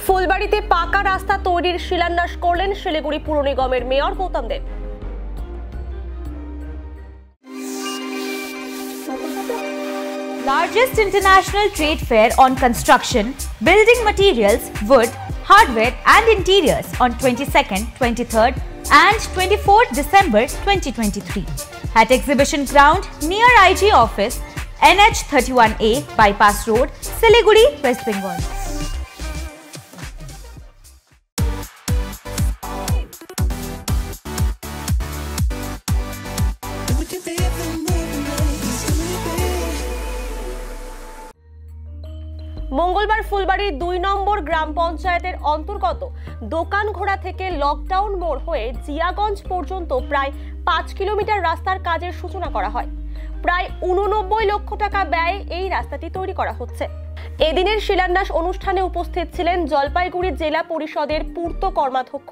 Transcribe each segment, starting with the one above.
ফুলবাড়িতে পাকা রাস্তা তৈরির শিলান্যাস করলেন শিলিগুড়ি পুর নিগমের mayor Gautam Dev. Largest international trade fair on construction, building materials, wood, hardware and interiors on 22nd, 23rd and 24th December 2023 at Exhibition Ground near IG Office, NH 31A, Bypass Road, Siliguri, West Bengal. মঙ্গলবার ফুলবাড়ির ২ নম্বর গ্রাম পঞ্চায়েতের অন্তর্গত দোকানঘোড়া থেকে lockdown মোড় হয়ে জিয়াগঞ্জ পর্যন্ত প্রায় ৫ kilometre রাস্তার কাজের সূচনা করা হয়। প্রায় ৮৯ লক্ষ টাকা ব্যয়ে এই রাস্তাটি তৈরি করা হচ্ছে। এদিনের শিলান্যাস অনুষ্ঠানে উপস্থিত ছিলেন জলপাইগুড়ি জেলা পরিষদের পূর্ত কর্মাধ্যক্ষ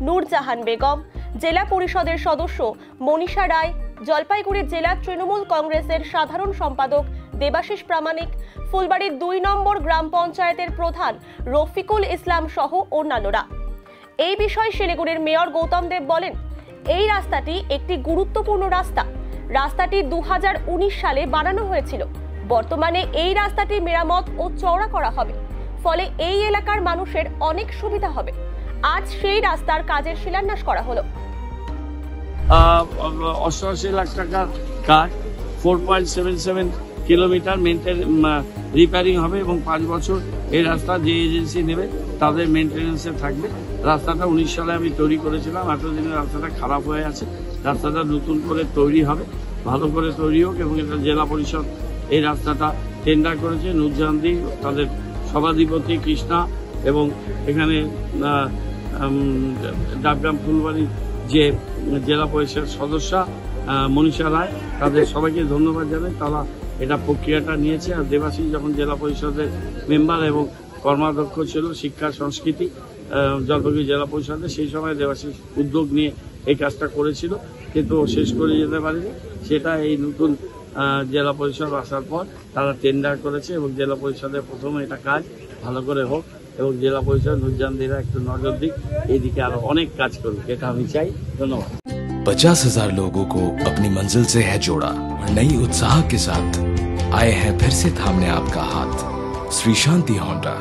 নূরজাহান বেগম, জেলা পরিষদের সদস্য মনীষা রায়, জলপাইগুড়ি জেলা তৃণমূল কংগ্রেসের সাধারণ সম্পাদক দেবাশিস প্রামাণিক, ফুলবাড়ির ২ নম্বর গ্রাম পঞ্চায়েতের প্রধান রফিকুল ইসলাম সহ অন্যান্যরা। এই বিষয়ে শিলিগুড়ির মেয়র গৌতম দেব বলেন, এই রাস্তাটি একটি গুরুত্বপূর্ণ রাস্তা। রাস্তাটি ২০১৯ সালে বানানো হয়েছিল। বর্তমানে এই রাস্তাটি মেরামত ও চওড়া করা হবে, ফলে এই এলাকার মানুষের অনেক সুবিধা হবে। আজ সেই রাস্তার কাজের শিলান্যাস করা হলো। ৮৮ লাখ টাকার কাজ, 4.77 কিলোমিটার রিপেয়ারিং হবে এবং ৫ বছর এই রাস্তা যে এজেন্সি নেবে তাদের মেনটেন্যান্সে থাকবে। রাস্তাটা ১৯ সালে আমি তৈরি করেছিলাম। এতদিনে রাস্তাটা খারাপ হয়ে আছে। রাস্তাটা নতুন করে তৈরি হবে, ভালো করে তৈরি হোক এবং এটা জেলা পরিষদ এই রাস্তাটা টেন্ডার করেছে। নূরজাহানদি, তাদের সভাধিপতি কৃষ্ণা এবং এখানে ডাবগ্রাম ফুলবাড়ির যে জেলা পরিষদ সদস্য মনীষা রায়, তাদের সবাইকে ধন্যবাদ জানাই। তারা এটা প্রক্রিয়াটা নিয়েছে। আর দেবাশিস যখন জেলা পরিষদের মেম্বার এবং কর্মাধ্যক্ষ ছিল শিক্ষা সংস্কৃতি জলপাইগুড়ি জেলা পরিষদে, সেই সময় দেবাশিস উদ্যোগ নিয়ে এই কাজটা করেছিল, কিন্তু শেষ করে যেতে পারেনি। সেটা এই নতুন জেলা পরিষদ আসার পর তারা টেন্ডার করেছে এবং জেলা পরিষদের প্রথমে এটা কাজ ভালো করে হোক এবং জেলা পরিষদ নূরজাহানদিরা একটু নজর দিক, এইদিকে আরো অনেক কাজ করুক, এটা আমি চাই। ধন্যবাদ। 50,000 लोगों को अपनी मंजिल से है जोड़ा और नई उत्साह के साथ आए हैं फिर से थामने आपका हाथ। श्री शांति होंडा।